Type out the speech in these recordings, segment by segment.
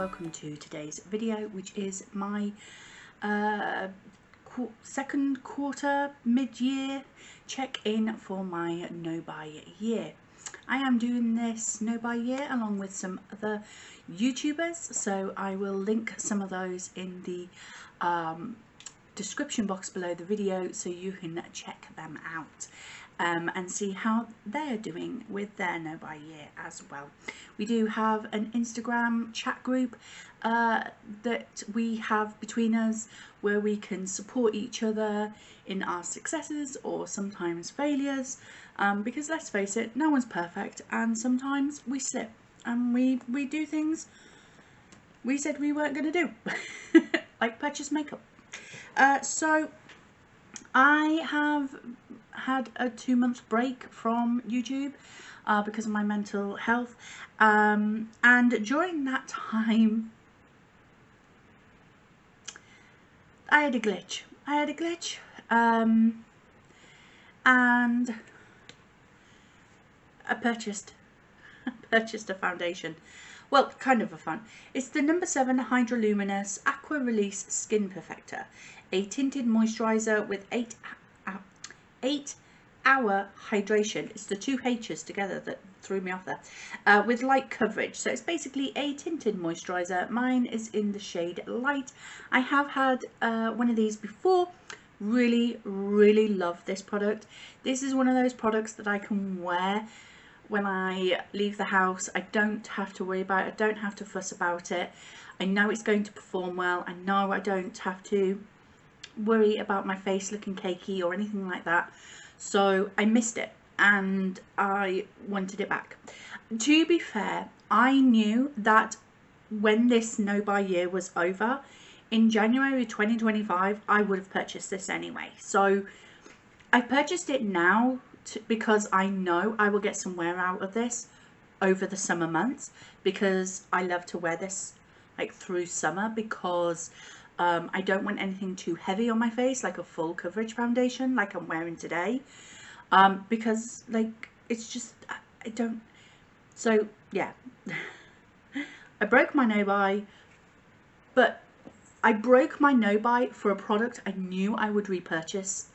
welcome to today's video, which is my second quarter mid-year check-in for my no-buy year. I am doing this no-buy year along with some other YouTubers, so I will link some of those in the description box below the video so you can check them out. And see how they're doing with their no-buy year as well. We do have an Instagram chat group that we have between us where we can support each other in our successes or sometimes failures, because let's face it, no one's perfect and sometimes we slip and we do things we said we weren't going to do, like purchase makeup. So I have had a 2-month break from YouTube because of my mental health, and during that time I had a glitch. And I purchased a foundation. Well, kind of a fun. It's the No. 7 Hydroluminous Aqua Release Skin Perfector, a tinted moisturizer with 8-hour hydration. It's the two H's together that threw me off there, with light coverage. So it's basically a tinted moisturizer. Mine is in the shade Light. I have had one of these before. Really love this product. This is one of those products that I can wear when I leave the house. I don't have to worry about it. I don't have to fuss about it. I know it's going to perform well. I know I don't have to worry about my face looking cakey or anything like that. So I missed it and I wanted it back. To be fair, I knew that when this no-buy year was over in January 2025, I would have purchased this anyway. So I purchased it now because I know I will get some wear out of this over the summer months, because I love to wear this like through summer, because I don't want anything too heavy on my face, like a full coverage foundation like I'm wearing today, because like it's just I don't. So yeah, I broke my no-buy, but I broke my no-buy for a product I knew I would repurchase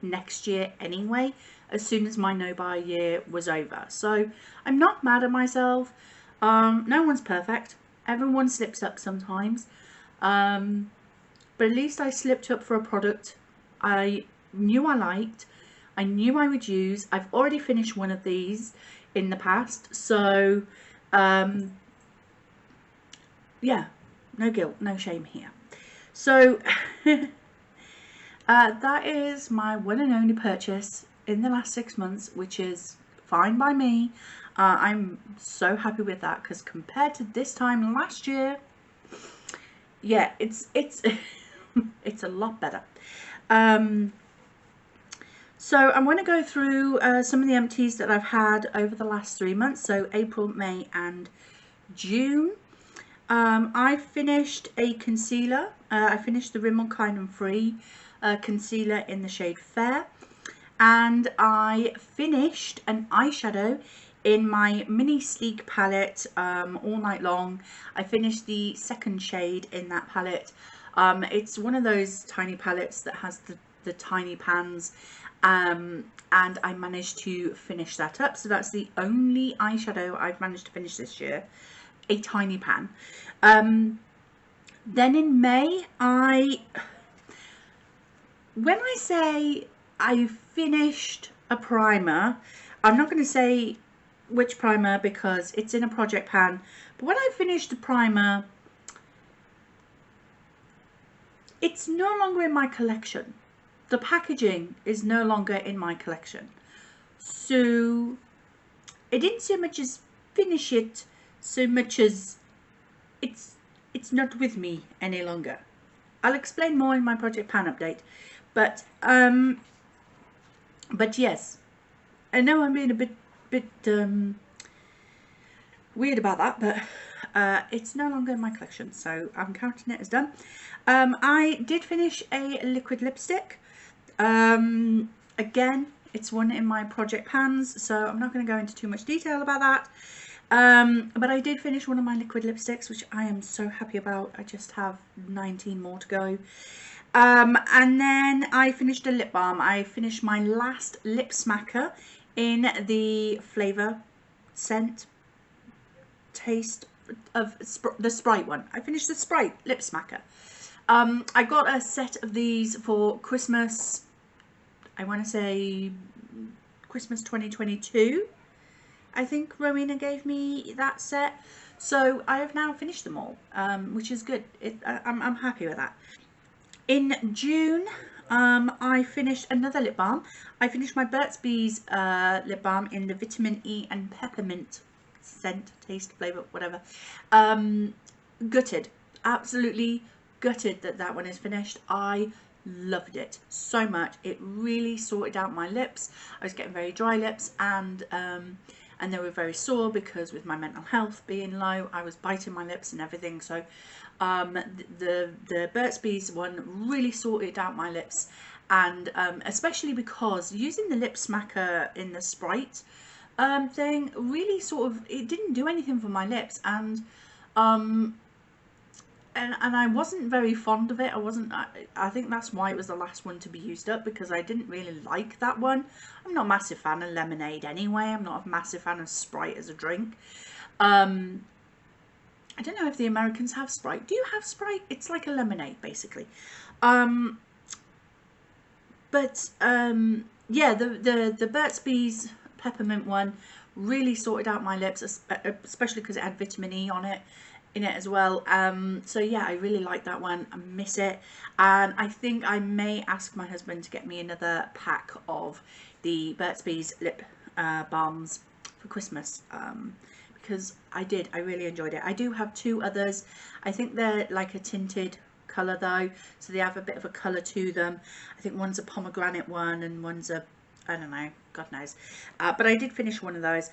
next year anyway, as soon as my no-buy year was over. So I'm not mad at myself. No one's perfect. Everyone slips up sometimes. But at least I slipped up for a product I knew I liked, I knew I would use. I've already finished one of these in the past, so yeah, no guilt, no shame here. So that is my one and only purchase in the last 6 months, which is fine by me. I'm so happy with that, because compared to this time last year, yeah, it's it's a lot better. So I'm going to go through some of the empties that I've had over the last 3 months, so April, May and June. I finished a concealer. I finished the Rimmel Kind & Free concealer in the shade Fair, and I finished an eyeshadow in my mini sleek palette all night long. I finished the second shade in that palette. It's one of those tiny palettes that has the tiny pans, and I managed to finish that up. So that's the only eyeshadow I've managed to finish this year, a tiny pan. Then in May, when I say I finished a primer, I'm not going to say which primer because it's in a project pan, but when I finished the primer, it's no longer in my collection. The packaging is no longer in my collection. So I didn't so much as finish it, so much as it's not with me any longer. I'll explain more in my project pan update. But yes, I know I'm being a bit weird about that, but it's no longer in my collection, so I'm counting it as done. I did finish a liquid lipstick. Again, it's one in my project pans, so I'm not going to go into too much detail about that. But I did finish one of my liquid lipsticks, which I am so happy about. I just have 19 more to go. And then I finished a lip balm. I finished my last lip smacker in the flavour scent taste of the Sprite one. I finished the Sprite lip smacker. I got a set of these for Christmas. I want to say Christmas 2022. I think Rowena gave me that set, so I have now finished them all, which is good. I'm happy with that. In June, I finished another lip balm. I finished my Burt's Bees lip balm in the vitamin E and peppermint scent, taste, flavour, whatever. Gutted, absolutely gutted that that one is finished. I loved it so much. It really sorted out my lips. I was getting very dry lips, and they were very sore because with my mental health being low, I was biting my lips and everything. So the Burt's Bees one really sorted out my lips, and especially because using the lip smacker in the Sprite thing really sort of, it didn't do anything for my lips, and I wasn't very fond of it. I think that's why it was the last one to be used up, because I didn't really like that one. I'm not a massive fan of lemonade anyway. I'm not a massive fan of Sprite as a drink. I don't know if the Americans have Sprite. Do you have Sprite? It's like a lemonade basically. Yeah, the Burt's Bees peppermint one really sorted out my lips, especially because it had vitamin E in it as well. So yeah, I really like that one. I miss it, and I think I may ask my husband to get me another pack of the Burt's Bees lip balms for Christmas, because I really enjoyed it. I do have two others. I think they're like a tinted colour though, so they have a bit of a colour to them. I think one's a pomegranate one and one's a, I don't know, God knows, but I did finish one of those.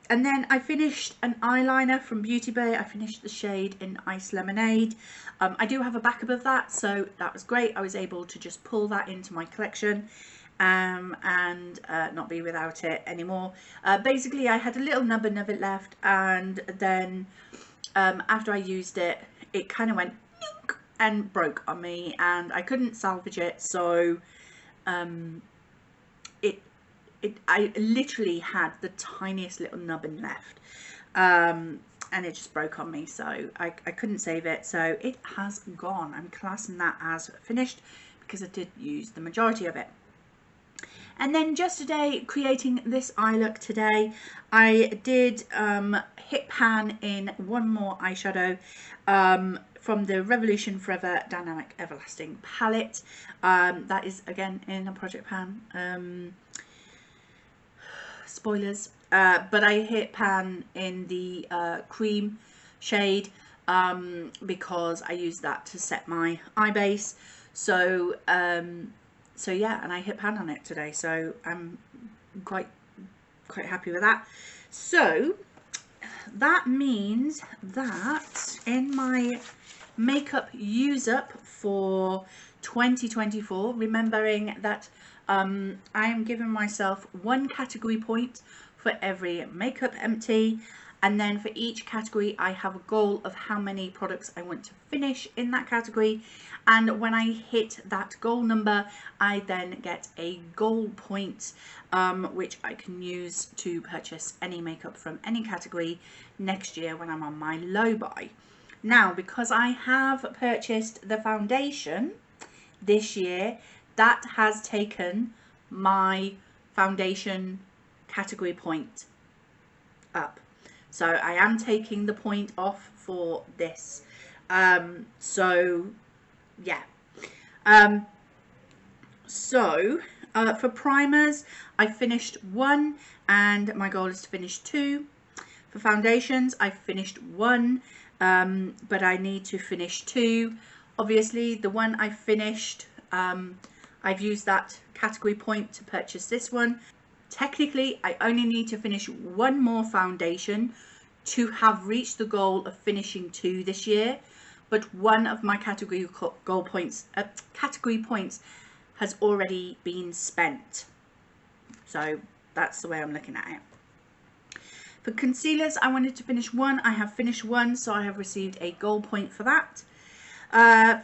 And then I finished an eyeliner from Beauty Bay. I finished the shade in Ice Lemonade. I do have a backup of that, so that was great. I was able to just pull that into my collection and not be without it anymore. Basically, I had a little nubbin of it left, and then after I used it, it kind of went and broke on me, and I couldn't salvage it, so I literally had the tiniest little nubbin left, and it just broke on me, so I couldn't save it, so it has gone. I'm classing that as finished because I did use the majority of it. And then just today, creating this eye look today, I did hit pan in one more eyeshadow from the Revolution Forever Dynamic Everlasting palette. That is again in a project pan. Spoilers, but I hit pan in the cream shade because I used that to set my eye base. So so yeah, and I hit pan on it today, so I'm quite happy with that. So that means that in my makeup use up for 2024, remembering that I am giving myself 1 category point for every makeup empty, and then for each category I have a goal of how many products I want to finish in that category, and when I hit that goal number I then get a goal point, which I can use to purchase any makeup from any category next year when I'm on my low buy. Now, because I have purchased the foundation this year, that has taken my foundation category point up. So I am taking the point off for this. So yeah. For primers, I finished 1 and my goal is to finish 2. For foundations, I finished 1, but I need to finish 2. Obviously, the one I finished, I've used that category point to purchase this one. Technically, I only need to finish 1 more foundation to have reached the goal of finishing 2 this year. But one of my category points has already been spent. So that's the way I'm looking at it. For concealers, I wanted to finish one. I have finished one, so I have received a gold point for that.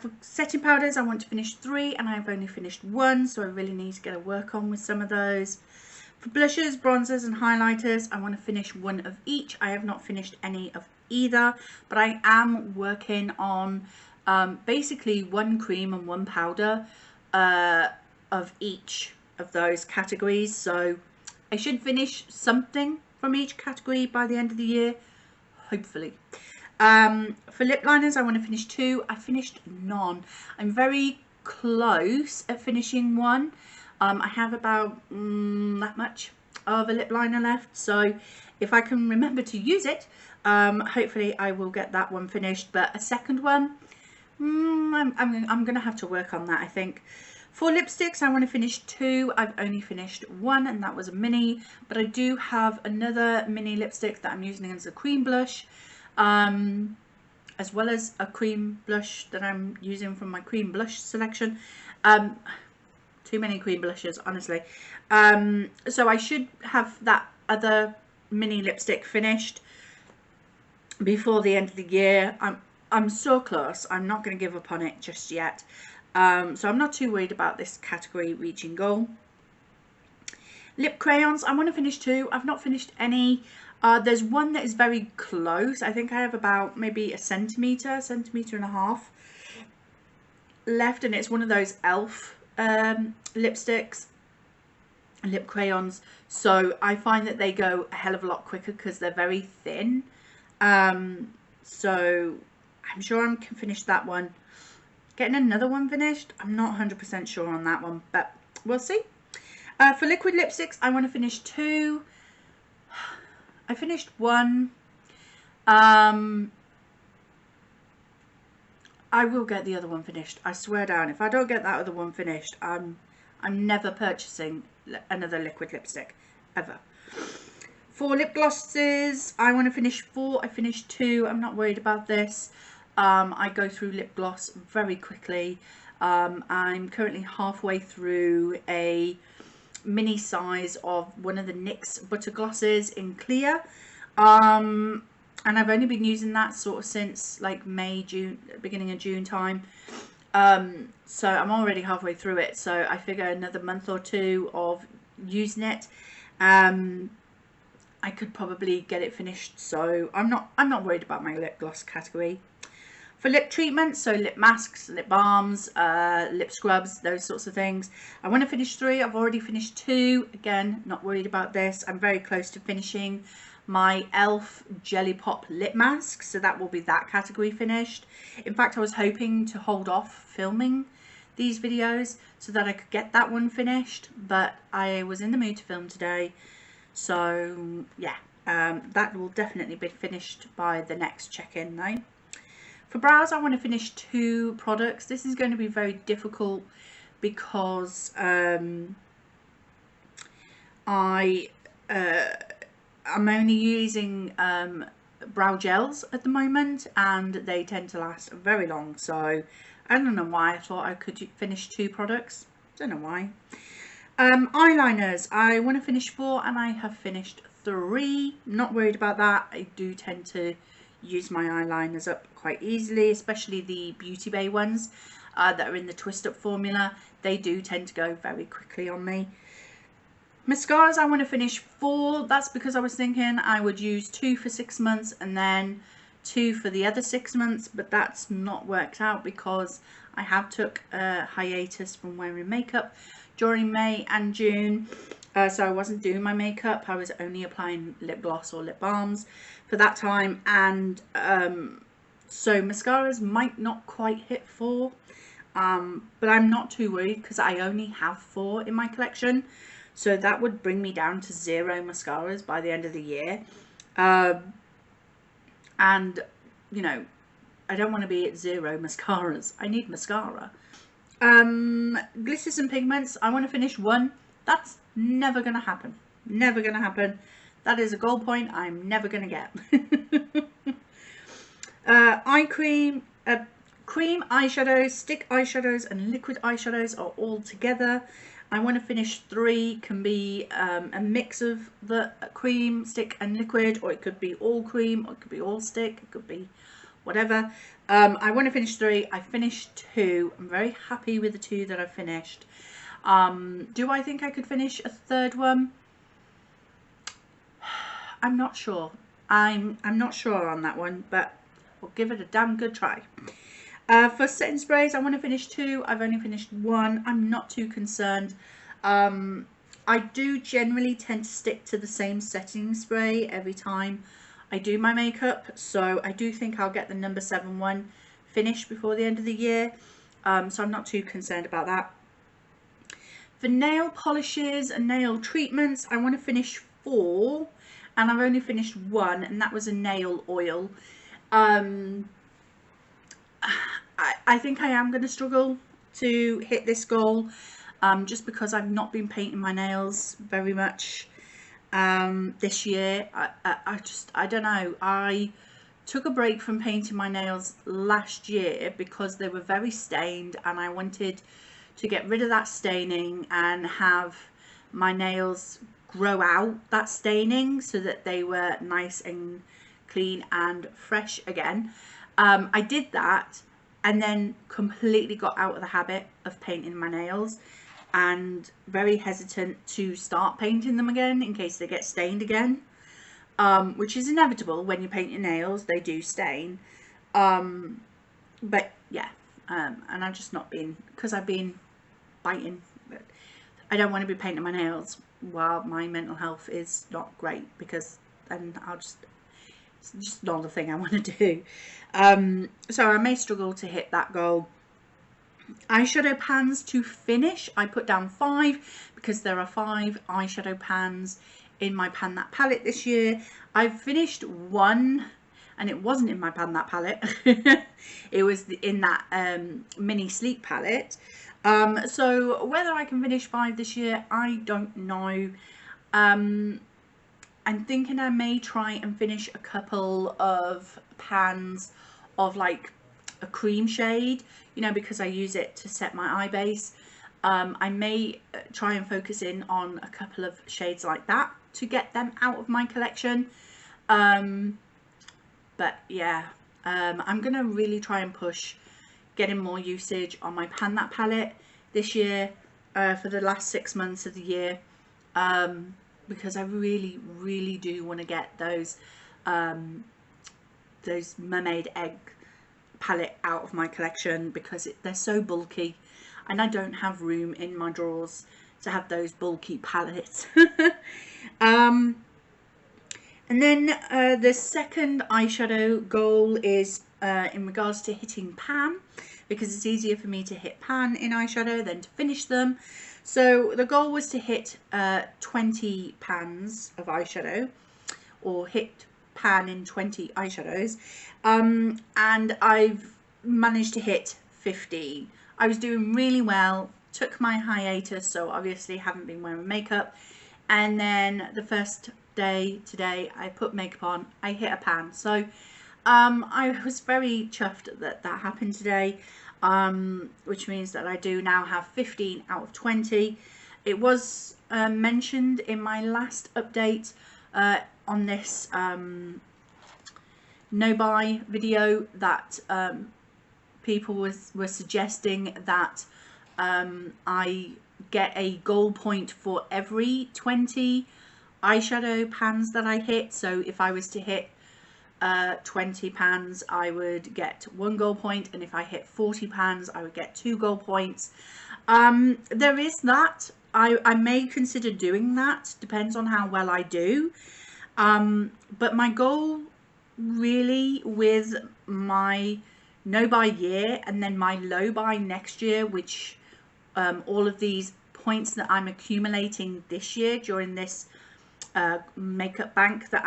For setting powders, I want to finish 3 and I've only finished 1, so I really need to get a work on with some of those. For blushes, bronzers and highlighters, I want to finish 1 of each. I have not finished any of either, but I am working on basically 1 cream and 1 powder of each of those categories, so I should finish something from each category by the end of the year, hopefully. For lip liners, I want to finish 2. I finished none. I'm very close at finishing 1. I have about that much of a lip liner left, so if I can remember to use it, hopefully I will get that one finished. But a second one, I'm going to have to work on that, I think. For lipsticks, I want to finish 2. I've only finished 1, and that was a mini, but I do have another mini lipstick that I'm using as a cream blush, as well as a cream blush that I'm using from my cream blush selection. Too many cream blushes, honestly. So I should have that other mini lipstick finished before the end of the year. I'm so close. I'm not going to give up on it just yet. So I'm not too worried about this category reaching goal. Lip crayons, I want to finish 2. I've not finished any. There's one that is very close. I think I have about maybe a centimetre and a half left, and it's one of those e.l.f. Lipsticks, lip crayons. So I find that they go a hell of a lot quicker because they're very thin. So I'm sure I can finish that one. Getting another one finished, I'm not 100% sure on that one, but we'll see. For liquid lipsticks, I want to finish 2. I finished 1. I will get the other one finished. I swear down. If I don't get that other one finished, I'm never purchasing another liquid lipstick ever. For lip glosses, I want to finish 4. I finished 2. I'm not worried about this. I go through lip gloss very quickly. I'm currently halfway through a mini size of one of the NYX butter glosses in clear, and I've only been using that sort of since like May, June, beginning of June time. So I'm already halfway through it, so I figure another month or 2 of using it, I could probably get it finished. So I'm not worried about my lip gloss category. For lip treatments, so lip masks, lip balms, lip scrubs, those sorts of things, I want to finish 3. I've already finished 2. Again, not worried about this. I'm very close to finishing my e.l.f. Jelly Pop lip mask, so that will be that category finished. In fact, I was hoping to hold off filming these videos so that I could get that one finished, but I was in the mood to film today. So yeah, that will definitely be finished by the next check-in though. For brows, I want to finish 2 products. This is going to be very difficult because I'm only using brow gels at the moment, and they tend to last very long. So I don't know why I thought I could finish 2 products. Don't know why. Eyeliners, I want to finish 4 and I have finished 3. Not worried about that. I do tend to use my eyeliners up quite easily, especially the Beauty Bay ones that are in the twist up formula. They do tend to go very quickly on me. Mascaras, I want to finish 4. That's because I was thinking I would use 2 for 6 months and then 2 for the other 6 months, but that's not worked out because I have took a hiatus from wearing makeup during May and June. So I wasn't doing my makeup. I was only applying lip gloss or lip balms for that time, and so mascaras might not quite hit 4, but I'm not too worried because I only have 4 in my collection, so that would bring me down to 0 mascaras by the end of the year. And you know, I don't want to be at 0 mascaras. I need mascara. Glitters and pigments, I want to finish 1. That's never going to happen. Never going to happen. That is a goal point I'm never going to get. Eye cream, cream eyeshadows, stick eyeshadows and liquid eyeshadows are all together. I want to finish 3. Can be a mix of the cream, stick and liquid, or it could be all cream, or it could be all stick, it could be whatever. I want to finish 3. I finished 2. I'm very happy with the 2 that I finished. Do I think I could finish a 3rd one? I'm not sure. I'm not sure on that one, but we'll give it a damn good try. For setting sprays, I want to finish 2. I've only finished 1. I'm not too concerned. I do generally tend to stick to the same setting spray every time I do my makeup, so I do think I'll get the number 7 one finished before the end of the year. So I'm not too concerned about that. For nail polishes and nail treatments, I want to finish 4, and I've only finished 1, and that was a nail oil. I think I am going to struggle to hit this goal, just because I've not been painting my nails very much this year. I don't know. I took a break from painting my nails last year because they were very stained, and I wanted to get rid of that staining and have my nails grow out that staining so that they were nice and clean and fresh again. I did that, and then completely got out of the habit of painting my nails, and very hesitant to start painting them again in case they get stained again, which is inevitable. When you paint your nails, they do stain. But yeah, and I've just not been, because I've been biting. I don't want to be painting my nails while my mental health is not great, because then it's just not a thing I want to do. So I may struggle to hit that goal. Eyeshadow pans to finish, I put down 5 because there are 5 eyeshadow pans in my Pan That palette this year. I've finished 1, and it wasn't in my Pan That palette. It was in that mini sleek palette. So whether I can finish 5 this year, I don't know. I'm thinking I may try and finish a couple of pans of like a cream shade, you know, because I use it to set my eye base. I may try and focus in on a couple of shades like that to get them out of my collection. But yeah, I'm gonna really try and push getting more usage on my Pan That palette this year, for the last 6 months of the year, because I really do want to get those mermaid egg palette out of my collection, because they're so bulky and I don't have room in my drawers to have those bulky palettes. And then the second eyeshadow goal is in regards to hitting pan, because it's easier for me to hit pan in eyeshadow than to finish them. So the goal was to hit 20 pans of eyeshadow, or hit pan in 20 eyeshadows, and I've managed to hit 15. I was doing really well, took my hiatus, so obviously haven't been wearing makeup, and then the first day today I put makeup on, I hit a pan. So I was very chuffed that that happened today, which means that I do now have 15 out of 20. It was mentioned in my last update on this no buy video that people were suggesting that I get a goal point for every 20 eyeshadow pans that I hit. So if I was to hit 20 pans, I would get 1 goal point, and if I hit 40 pans, I would get 2 goal points. There is that. I may consider doing that, depends on how well I do. But my goal really with my no buy year and then my low buy next year, which all of these points that I'm accumulating this year during this makeup bank that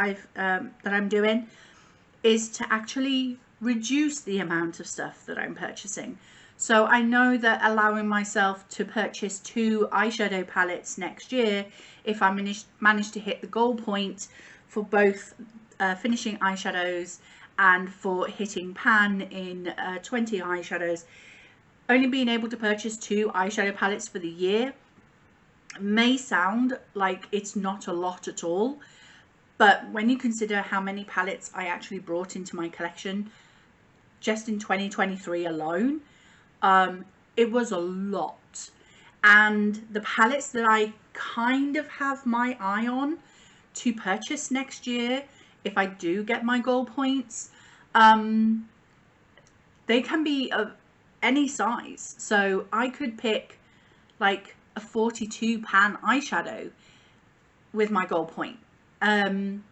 I'm doing, is to actually reduce the amount of stuff that I'm purchasing. So I know that allowing myself to purchase 2 eyeshadow palettes next year, if I manage to hit the goal point for both finishing eyeshadows and for hitting pan in 20 eyeshadows, only being able to purchase 2 eyeshadow palettes for the year may sound like it's not a lot at all, but when you consider how many palettes I actually brought into my collection just in 2023 alone, it was a lot. And the palettes that I kind of have my eye on to purchase next year, if I do get my gold points, they can be of any size. So I could pick like a 42 pan eyeshadow with my gold point. And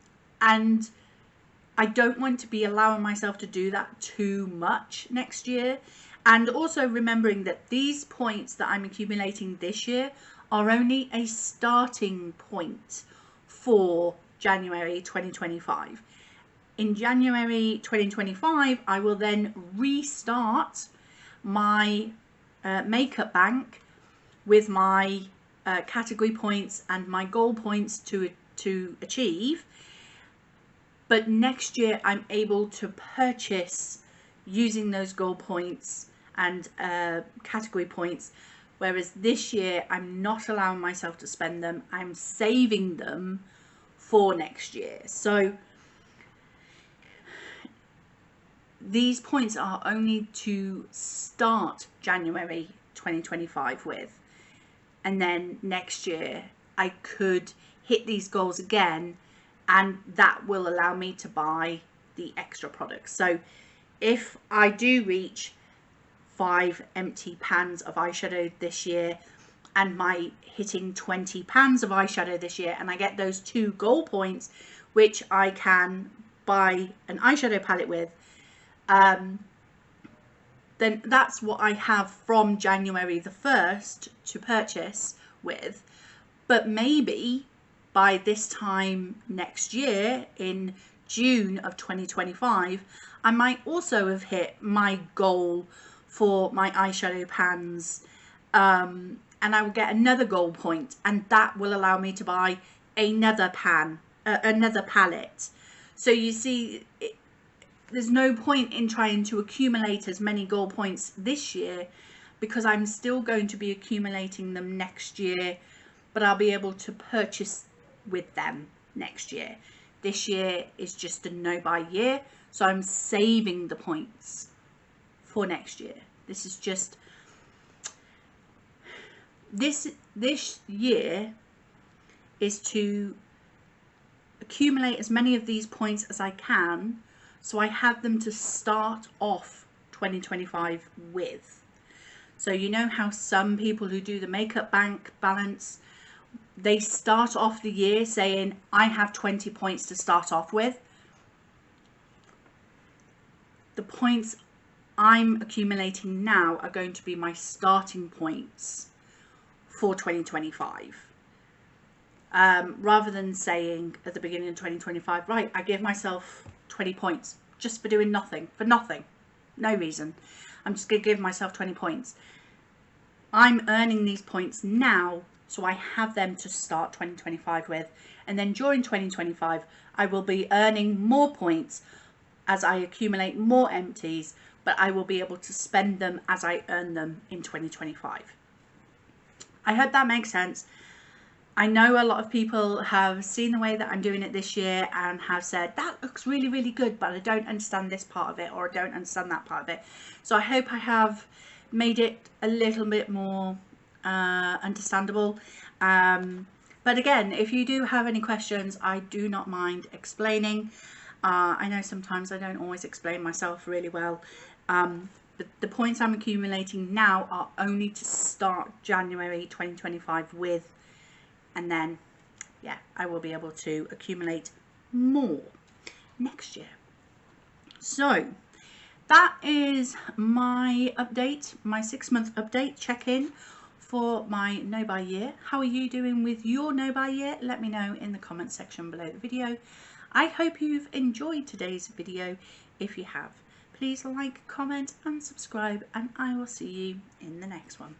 I don't want to be allowing myself to do that too much next year. And also remembering that these points that I'm accumulating this year are only a starting point for January 2025. In January 2025, I will then restart my makeup bank with my category points and my goal points to achieve. But next year I'm able to purchase using those goal points and category points, whereas this year I'm not allowing myself to spend them. I'm saving them for next year. So these points are only to start January 2025 with, and then next year I could hit these goals again, and that will allow me to buy the extra products. So if I do reach 5 empty pans of eyeshadow this year, and my hitting 20 pans of eyeshadow this year, and I get those 2 goal points, which I can buy an eyeshadow palette with, then that's what I have from January the 1st to purchase with. But maybe by this time next year, in June of 2025, I might also have hit my goal for my eyeshadow pans, and I will get another goal point, and that will allow me to buy another another palette. So you see, there's no point in trying to accumulate as many goal points this year, because I'm still going to be accumulating them next year, but I'll be able to purchase with them next year. This year is just a no-buy year, so I'm saving the points for next year. This is just this year is to accumulate as many of these points as I can, so I have them to start off 2025 with. So you know how some people who do the makeup bank balance, they start off the year saying, I have 20 points to start off with. The points I'm accumulating now are going to be my starting points for 2025. Rather than saying at the beginning of 2025, right, I give myself 20 points just for doing nothing, no reason. I'm just going to give myself 20 points. I'm earning these points now, so I have them to start 2025 with. And then during 2025, I will be earning more points as I accumulate more empties, but I will be able to spend them as I earn them in 2025. I hope that makes sense. I know a lot of people have seen the way that I'm doing it this year and have said, that looks really, really good, but I don't understand this part of it, or I don't understand that part of it. So I hope I have made it a little bit more understandable. But again, if you do have any questions, I do not mind explaining. I know sometimes I don't always explain myself really well. But the points I'm accumulating now are only to start January 2025 with. And then, yeah, I will be able to accumulate more next year. So that is my update, my 6-month update check-in for my no-buy year. How are you doing with your no-buy year? Let me know in the comment section below the video. I hope you've enjoyed today's video. If you have, please like, comment and subscribe, and I will see you in the next one.